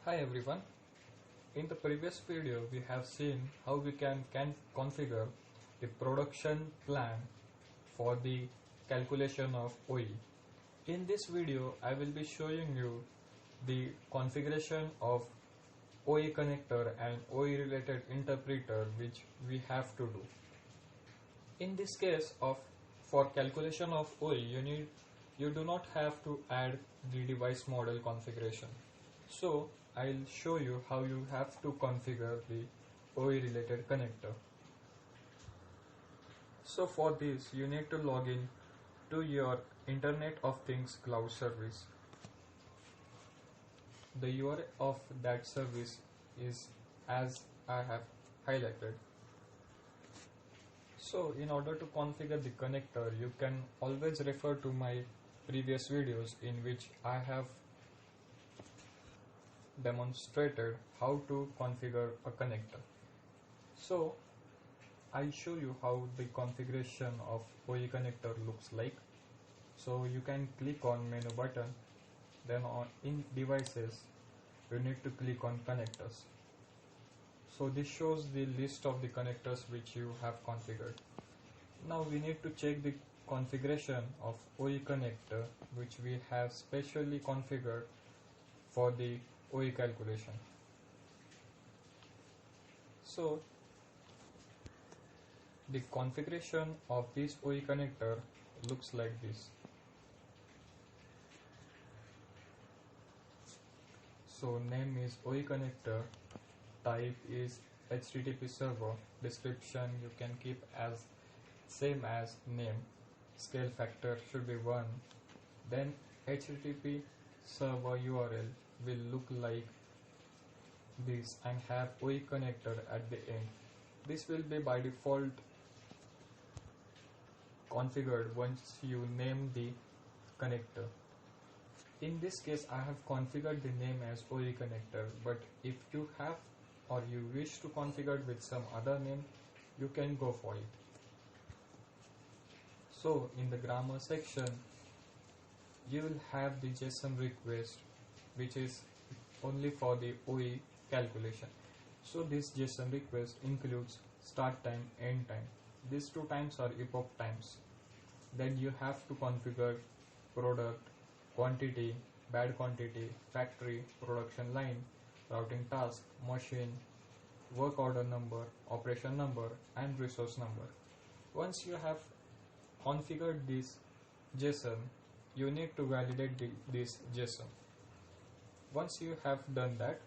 Hi everyone. In the previous video we have seen how we can configure the production plan for the calculation of OE. In this video I will be showing you the configuration of OE connector and OE related interpreter which we have to do. In this case of for calculation of OE you do not have to add the device model configuration. So I'll show you how you have to configure the OE related connector. So for this you need to log in to your Internet of Things cloud service. The URL of that service is as I have highlighted. So in order to configure the connector you can always refer to my previous videos in which I have demonstrated how to configure a connector. So I'll show you how the configuration of OE connector looks like. So you can click on menu button, then on in devices you need to click on connectors. So this shows the list of the connectors which you have configured. Now we need to check the configuration of OE connector which we have specially configured for the OE calculation. So the configuration of this OE connector looks like this. So name is OE connector, type is HTTP server, description you can keep as same as name, scale factor should be 1, then HTTP server URL will look like this and have OE connector at the end. This will be by default configured once you name the connector. In this case I have configured the name as OE connector, but if you have or you wish to configure it with some other name, you can go for it. So in the grammar section you will have the JSON request which is only for the OE calculation. So this JSON request includes start time, end time. These two times are epoch times. Then you have to configure product, quantity, bad quantity, factory, production line, routing task, machine, work order number, operation number and resource number. Once you have configured this JSON, you need to validate this JSON. Once you have done that,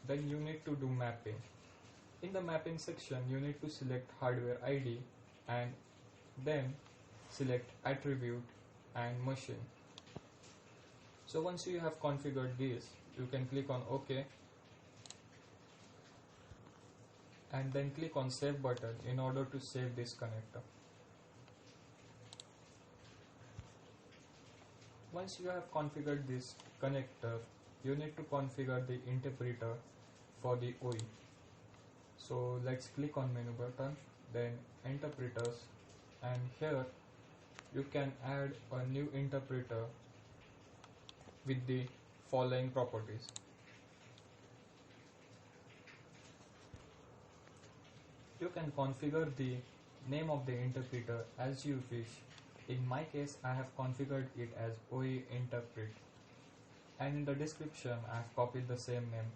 then you need to do mapping. In the mapping section, you need to select hardware ID and then select attribute and machine. So once you have configured this, you can click on OK and then click on save button in order to save this connector. Once you have configured this connector, you need to configure the interpreter for the OE. So let's click on menu button, then interpreters, and here you can add a new interpreter with the following properties. You can configure the name of the interpreter as you wish. In my case, I have configured it as OE interpret, and in the description I have copied the same name.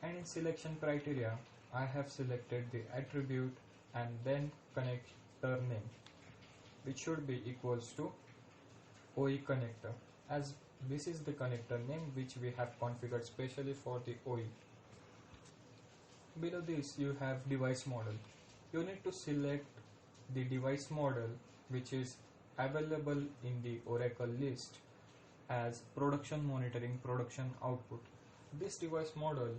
And in selection criteria, I have selected the attribute and then connector name, which should be equals to OE connector, as this is the connector name which we have configured specially for the OE. Below this you have device model. You need to select the device model which is available in the Oracle list as production monitoring production output. This device model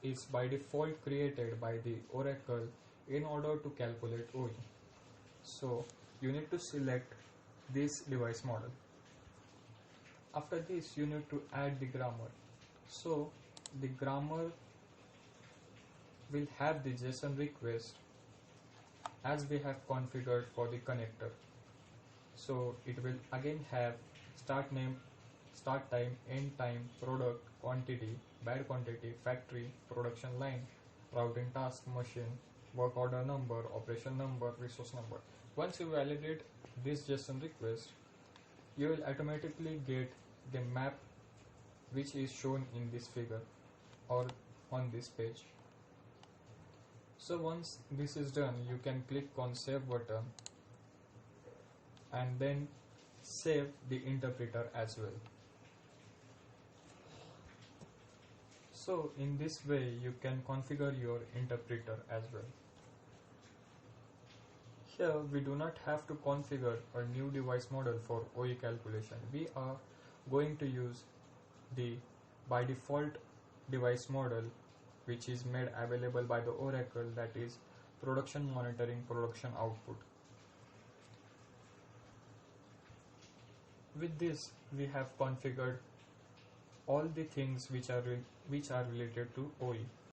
is by default created by the Oracle in order to calculate OE. So you need to select this device model. After this you need to add the grammar. So the grammar will have the JSON request as we have configured for the connector. So it will again have start name, start time, end time, product, quantity, bad quantity, factory, production line, routing task, machine, work order number, operation number, resource number. Once you validate this JSON request, you will automatically get the map which is shown in this figure or on this page. So once this is done, you can click on save button and then save the interpreter as well. So in this way you can configure your interpreter as well. Here we do not have to configure a new device model for OE calculation. We are going to use the by default device model which is made available by the Oracle, that is production monitoring production output. With this we have configured all the things which are related to OE.